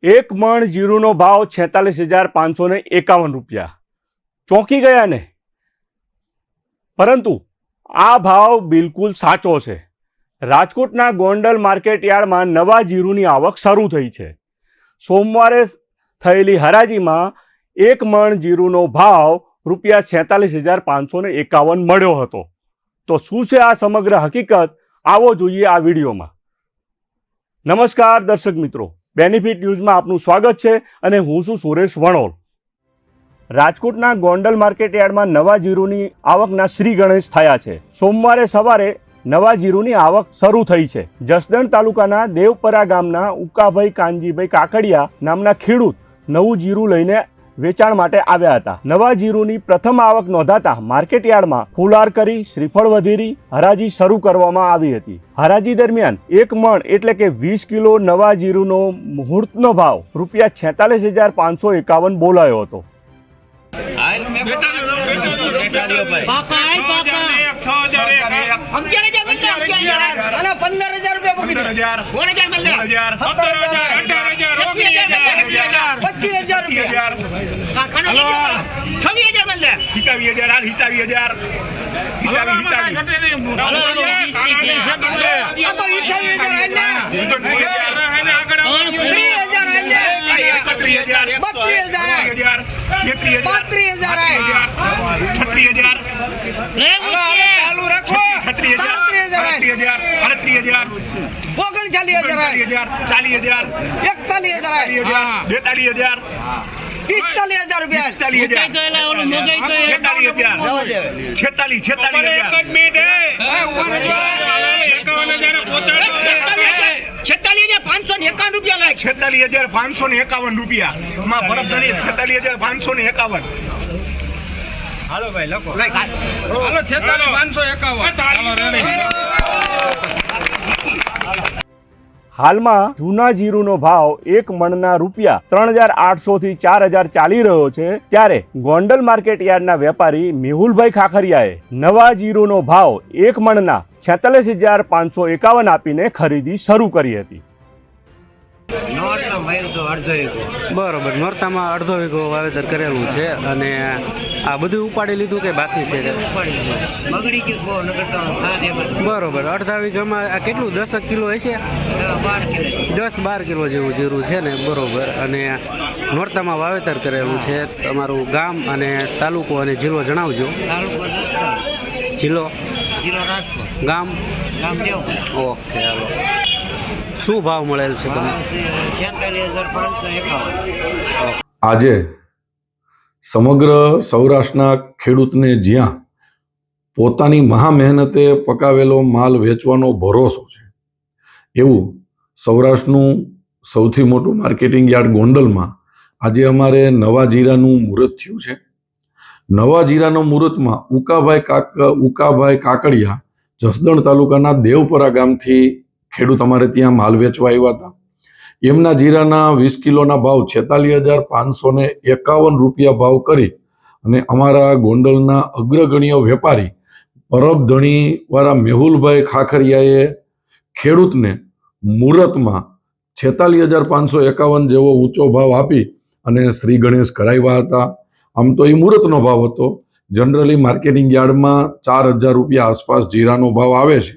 એક મણ જીરુનો ભાવ 46,551 રૂપિયા ચોંકી ગયા ને? પરંતુ આ ભાવ બિલકુલ સાચો છે. રાજકોટના ગોંડલ માર્કેટ યાર્ડમાં નવા જીરુની આવક શરૂ થઈ છે. સોમવારે થયેલી હરાજીમાં એક મણ જીરુનો ભાવ ₹46,551 મળ્યો હતો. તો શું છે આ સમગ્ર હકીકત? આવો જોઈએ આ વિડીયોમાં. નમસ્કાર દર્શક મિત્રો, બેનિફિટ ન્યૂઝમાં આપનું સ્વાગત છે અને હું છું સુરેશ વણોલ. રાજકોટના ગોંડલ માર્કેટ યાર્ડમાં નવા જીરુની આવકના શ્રી ગણેશ થયા છે. સોમવારે સવારે નવા જીરુની આવક શરૂ થઈ છે. જસદણ તાલુકાના દેવપરા ગામના ઉકાભાઈ કાનજીભાઈ કાકડિયા નામના ખેડૂત નવું જીરું લઈને વેચાણ માટે આવ્યા હતા. નવા જીરુની પ્રથમ આવક નોંધાતા માર્કેટ યાર્ડમાં ફુલાર કરી શ્રીફળ વધેરી હરાજી શરૂ કરવામાં આવી હતી. હરાજી દરમિયાન એક મણ એટલે કે 20 કિલો નવા જીરુનો મુહૂર્તનો ભાવ ₹46,551 બોલાયો હતો. હાલો ભાઈ લખો. હાલો 46,551. હાલમાં જૂના જીરુનો ભાવ એક મણના ₹3,800 થી 4,000 ચાલી રહ્યો છે. ત્યારે ગોંડલ માર્કેટ યાર્ડના વેપારી મેહુલભાઈ ખાખરિયાએ નવા જીરુનો ભાવ એક મણના 46,551 આપીને ખરીદી શરૂ કરી હતી. બરોબર, નોરતામાં અડધો વીઘો વાવેતર કરેલું છે અને આ બધું ઉપાડી લીધું કે બાકી છે? બરોબર, અડધા વીઘામાં આ કેટલું 10 કિલો હશે? 10-12 કિલો જેવું જીરું છે ને. બરોબર, અને નોરતામાં વાવેતર કરેલું છે. તમારું ગામ અને તાલુકો અને જિલ્લો જણાવજો. જિલ્લો ગામ. ઓકે, હાલો. શું ભાવ મળેલ છે તમે? આજે સમગ્ર સૌરાષ્ટ્રના ખેડૂતને જ્યાં પોતાની મહા મહેનતે પકાવેલો માલ વેચવાનો ભરોસો છે, એવું સૌરાષ્ટ્રનું સૌથી મોટું માર્કેટિંગ યાર્ડ ગોંડલમાં આજે અમારે નવા જીરાનું મુહૂર્ત થયું છે. નવા જીરાનો મુહૂર્તમાં ઉકાભાઈ કાકડિયા જસદણ તાલુકાના દેવપરા ગામથી ખેડૂત અમારે ત્યાં માલ વેચવા આવ્યા હતા. એમના જીરાના 20 કિલોના ભાવ 46,551 રૂપિયા ભાવ કરી અને અમારા ગોંડલના અગ્રગણ્ય વેપારી પરબધણીવાળા મેહુલભાઈ ખાખરિયાએ ખેડૂતને મુહૂર્તમાં 46,551 જેવો ઊંચો ભાવ આપી અને શ્રી ગણેશ કરાવ્યા હતા. આમ તો એ મુહૂર્તનો ભાવ હતો. જનરલી માર્કેટિંગ યાર્ડમાં 4,000 રૂપિયા આસપાસ જીરાનો ભાવ આવે છે.